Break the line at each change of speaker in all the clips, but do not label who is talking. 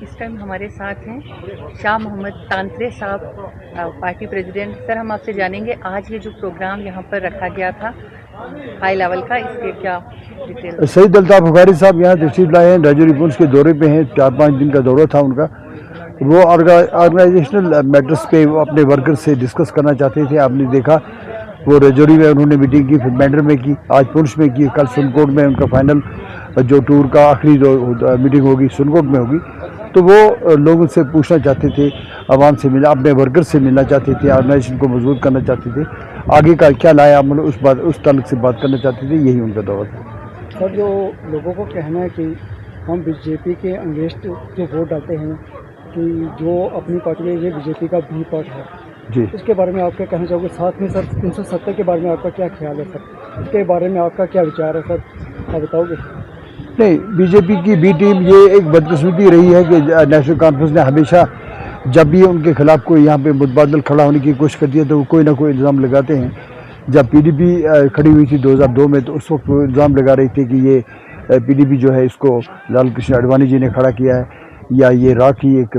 इस टाइम हमारे साथ हैं शाह मोहम्मद तांत्रे साहब, पार्टी प्रेसिडेंट। सर, हम आपसे जानेंगे आज ये जो प्रोग्राम यहाँ पर रखा गया था हाई लेवल का, इसके क्या डिटेल?
सईद अल्ताफ बुखारी साहब यहाँ तशरीफ लाए हैं, राजौरी पुंछ के दौरे पे हैं। 4-5 दिन का दौरा था उनका। वो ऑर्गेनाइजेशनल मैटर्स पे अपने वर्कर्स से डिस्कस करना चाहते थे। आपने देखा वो राजौरी में उन्होंने मीटिंग की, फिर मेंढर में की, आज पुंछ में की, कल सुनकोट में उनका फाइनल जो टूर का आखिरी मीटिंग होगी सुनकोट में होगी। तो वो लोगों से पूछना चाहते थे, आवाम से मिला, अपने वर्कर्स से मिलना चाहते थे, ऑर्गेनाइजेशन को मजबूत करना चाहते थे, आगे का क्या लाया अमल उस ताल्लुक से बात करना चाहते थे। यही उनका दौरा था।
सर, जो लोगों को कहना है कि हम बीजेपी के अगेंस्ट जो वोट डालते हैं कि जो अपनी पार्टी है ये बीजेपी का बी पार्ट है
जी,
इसके बारे में आप क्या कहना चाहोगे? साथ में सर 370 के बारे में आपका क्या ख्याल है सर? इसके बारे में आपका क्या विचार है सर, आप बताओगे?
नहीं, बीजेपी की बी टीम ये एक बदकिस्मती रही है कि नेशनल कॉन्फ्रेंस ने हमेशा जब भी उनके खिलाफ कोई यहाँ पे मुतबादल खड़ा होने की कोशिश करती है तो वो कोई ना कोई इल्ज़ाम लगाते हैं। जब पीडीपी खड़ी हुई थी 2002 में तो उस वक्त वो इल्ज़ाम लगा रही थी कि ये पीडीपी जो है इसको लाल कृष्ण आडवाणी जी ने खड़ा किया है या ये रा की एक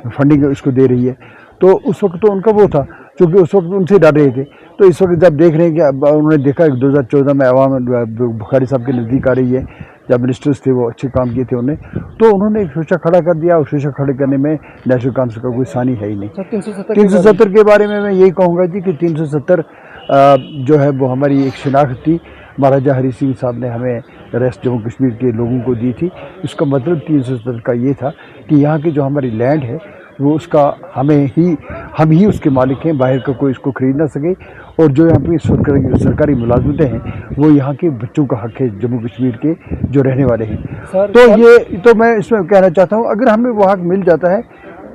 फंडिंग इसको दे रही है। तो उस वक्त तो उनका वो था, क्योंकि उस वक्त उनसे डर रहे थे। तो इस वक्त जब देख रहे हैं कि अब उन्होंने देखा कि 2014 में अवाम बुखारी साहब के नज़दीक आ रही है, जब मिनिस्टर्स थे वो अच्छे काम किए थे उन्होंने, तो उन्होंने एक शीशा खड़ा कर दिया और शीशा खड़े करने में नेशनल कॉन्फ्रेंस का कोई सानी है ही नहीं। 370 के बारे में मैं यही कहूँगा जी कि 370 जो है वो हमारी एक शिनाख्त थी, महाराजा हरी सिंह साहब ने हमें रेस्ट जम्मू कश्मीर के लोगों को दी थी। इसका मतलब 370 का ये था कि यहाँ की जो हमारी लैंड है वो उसका हम ही उसके मालिक हैं, बाहर का कोई इसको खरीद ना सके। और जो यहाँ पे सरकारी मुलाजमतें हैं वो यहाँ के बच्चों का हक है, जम्मू कश्मीर के जो रहने वाले हैं। तो ये तो मैं इसमें कहना चाहता हूँ, अगर हमें वो हक मिल जाता है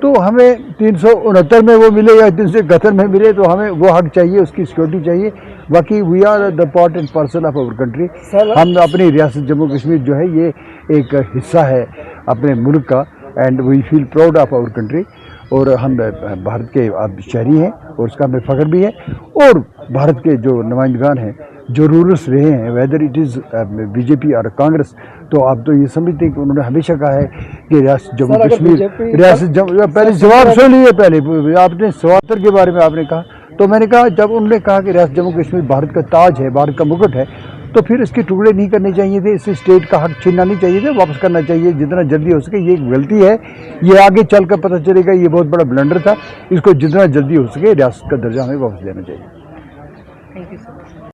तो हमें 369 में वो मिले या 371 में मिले तो हमें वो हक चाहिए, उसकी सिक्योरिटी चाहिए। बाकी we are the part and parcel of our country. हम अपनी रियासत जम्मू कश्मीर जो है ये एक हिस्सा है अपने मुल्क का, and we feel proud of our country. और हम भारत के आप शहरी हैं और उसका हमें फ़ख्र भी है। और भारत के जो नुमाइंदगान हैं जो रूलर्स रहे हैं, वेदर इट इज़ बीजेपी और कांग्रेस, तो आप तो ये समझते हैं कि उन्होंने हमेशा कहा है कि रियासत जम्मू कश्मीर पहले जवाब सुन लीजिए, पहले आपने 77 के बारे में आपने कहा, तो मैंने कहा जब उन्होंने कहा कि रियासत जम्मू कश्मीर भारत का ताज है, भारत का मुकुट है, तो फिर इसके टुकड़े नहीं करने चाहिए थे, इससे स्टेट का हक छीनना नहीं चाहिए था, वापस करना चाहिए जितना जल्दी हो सके। ये एक गलती है, ये आगे चल कर पता चलेगा ये बहुत बड़ा ब्लंडर था। इसको जितना जल्दी हो सके रियासत का दर्जा हमें वापस लेना चाहिए।
Thank you sir.